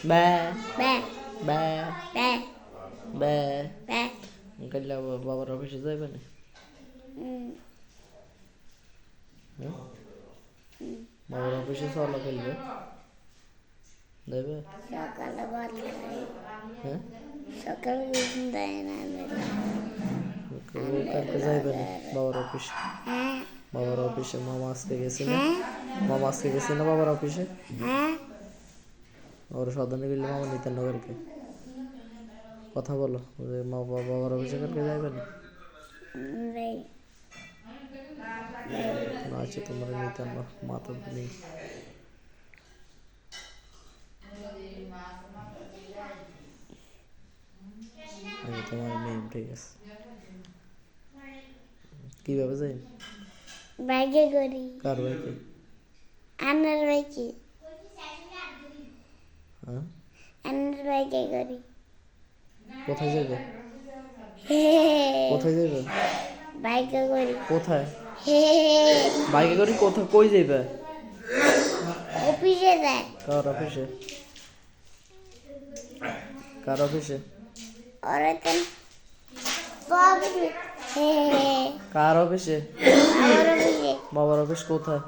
Ba. Ba. Ba. Ba. Ba. Ba. কাইলা বাবার অফিসে যাইবে না? হ্যাঁ? বাবার অফিসে চলা ফেলবে যাইবে? সকালে ভাত খাই। হ্যাঁ? সকালে ঘুম দেয় না কালকে যাইবে না বাবার অফিসে? হ্যাঁ বাবার অফিসে মামা আজকে গেছি না? হ্যাঁ মামা আজকে গেছি না বাবার অফিসে? হ্যাঁ ওর সদনে গেলে মামা নিতেন না কালকে? কথা বলো যে বাবার অফিসে কালকে যাইবে না? নেই না আছে তোমার নিতেন না, মা তো নেই। আমি তোমার নেই, ঠিক আছে। কিভাবে যাই? বাইকে করি। কার বাইকে? আনার বাইকে। হ্যাঁ? আনার বাইকে করি। কোথায় যাবে? হে কোথায় যাবে? বাইকে করি। কোথায় হে বাইকে করে? কোথায় কই যাইবে? অফিসে যায়। কার অফিসে? কার অফিসে? ওরা তো সব হে কার অফিসে? আমার অফিসে বাবার অফিস কোথায়?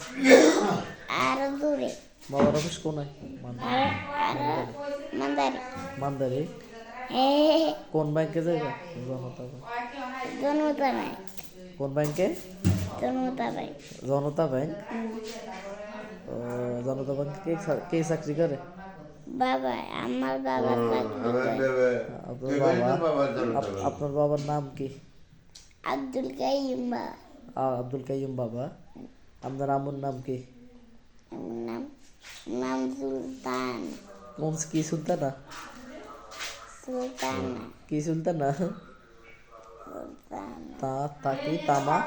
আরো দূরে। বাবার অফিস কোনায়? আরো মান্দারি। মান্দারি? হে কোন ব্যাংকে যাইবে? জনতা ব্যাংক। জনতা ব্যাংক। কোন ব্যাংকে? জনতা ব্যাংক। জনতা ব্যাংক? ও, জনতা ব্যাংক কে চাকরি করে? বাবা আমার বাবা চাকরি করে। আপনার বাবার নাম কি? আব্দুল কাইম বাবা। আব্দুল কাইয়ুম বাবা। আপনার আম্মুর নাম কি? আমার নাম নাম সুলতান। কোন কি সুলতানা? সুলতানা। কি সুলতানা? সুলতানা। তা কি তামা?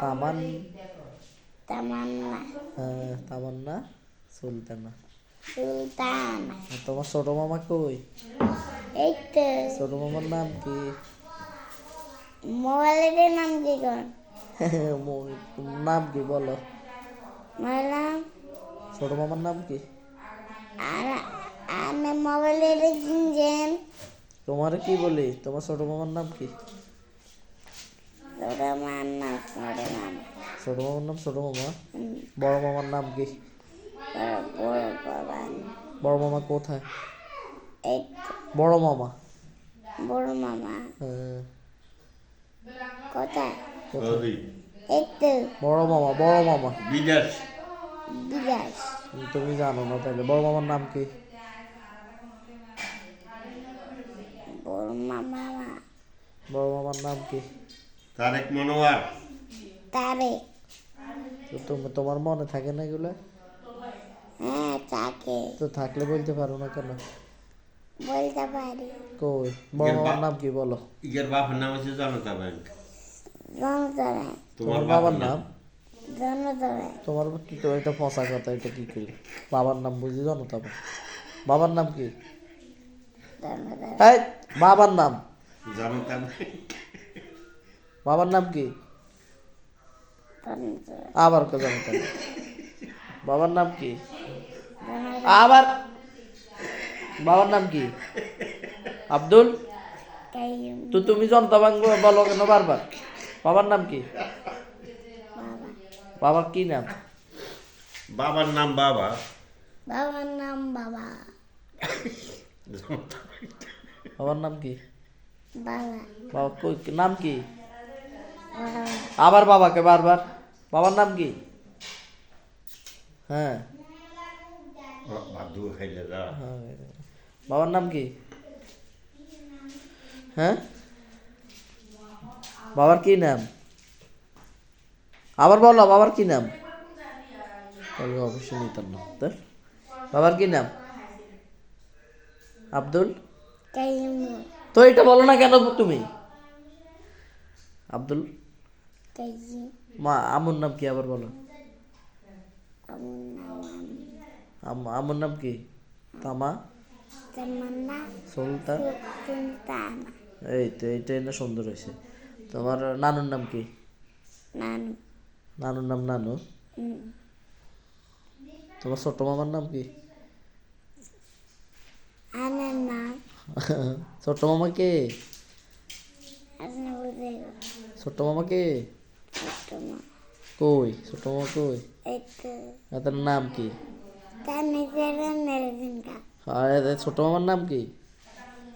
তামান? তামান্না। তামান্না সুলতানা। সুলতানা। তোমার ছোট মামা কই? এই তো ছোট মামার নাম কি? মোবাইলের নাম কি কর? নাম কি বলো? বললাম ছোট মামার নাম কি? আর আমি মোবাইলের কিনছেন। তোমার কি বলি? তোমার ছোট মামার নাম কি? তোরা মান না করে নাম। ছোট মামার নাম ছোট মামা? বড় মামার নাম কি? বড় বাবা। বড় মামা কোথায়? এই বড় মামা? বড় মামা হ্যাঁ, কোথায়? কোথায়? এই তো বড় মামা, বড় মামা। বিদেশ। বিকাশ। তুমি জানো না তাহলে? বড় মামার নাম কি? বড় মামা বড় মামার নাম কি? তারেক মনোয়ার। তারে। তো তোমার মনে থাকে না এগুলো? হ্যাঁ থাকে। তো থাকলে বলতে পারো না কেন? বলতে পারি। কই বড় মামার নাম কি বলো? ইগের বাপের নাম হচ্ছে জনতা ব্যাংক। জনতা ব্যাংক। তোমার বাবার নাম? জনতা ব্যাংক। তোমার কি করে? এটা ফসা কথা, এটা কি করি? বাবার নাম বুঝি জনতা ব্যাংক? বাবার নাম কি? জনতা এই বাবার নাম? জনতা ব্যাংক। বাবার নাম কি? জনতা আবার কে জনতা ব্যাংক? বাবার নাম কি? জনতা আবার বাবার নাম কি? আব্দুল? কাইম তো তুমি জনতা ব্যাংক বলো কেন বারবার? বাবার নাম কি? বাবা। বাবার কি নাম? বাবার নাম বাবা। বাবার নাম বাবা। বাবার নাম কি? বাবা। বাবা কই নাম কি? বাবা। আবার বাবাকে বারবার? বাবার নাম কি? হ্যাঁ ভাদু খাইলে যা। হ্যাঁ, বাবার নাম কি? হ্যাঁ, বাবার কি নাম? আবার বলো বাবার কি নাম? তাহলে অবশ্যই নিতাম না। বাবার কি নাম? আব্দুল? কাইম তো এটা বলো না কেন তুমি? আব্দুল। কাইম মা আমুর নাম কি আবার বলো? আমার নাম আমুর নাম কি? তামা? তামান্না সুলতান? সুলতানা। এই তো এইটাই না সুন্দর হয়েছে। তোমার নানুর নাম কি? নানু। নানুর নাম নানু? তোমার ছোট মামার নাম কি? আমার নাম ছোট্ট মামা কে? আপনি বুঝে ছোট্ট মামা কে? তোমার কই ছোট্ট মামা কই? এই তো তার নাম কি? তার নিজের মেরেছেন কা আর এদের ছোট্ট মামার নাম কি?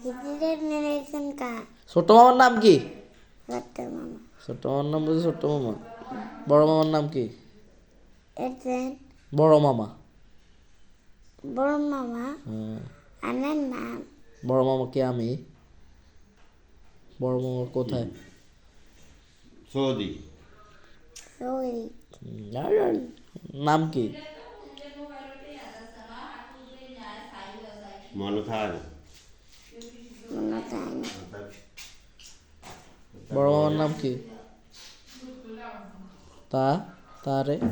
নিজের মেরেছেন কা ছোট্ট মামার নাম কি? সত্য মামা ছোট্ট মামার নাম বলছে ছোট্ট মামা। বড় মামার নাম কি? এসেন বড় মামা। বড় মামা হ্যাঁ, আমার নাম বড় মামা কে? আমি। বড় মামা কোথায়? সৌদি। সৌরি নাম কি? মনে থাকে মনে চায় না বড় মামার নাম কি? তারে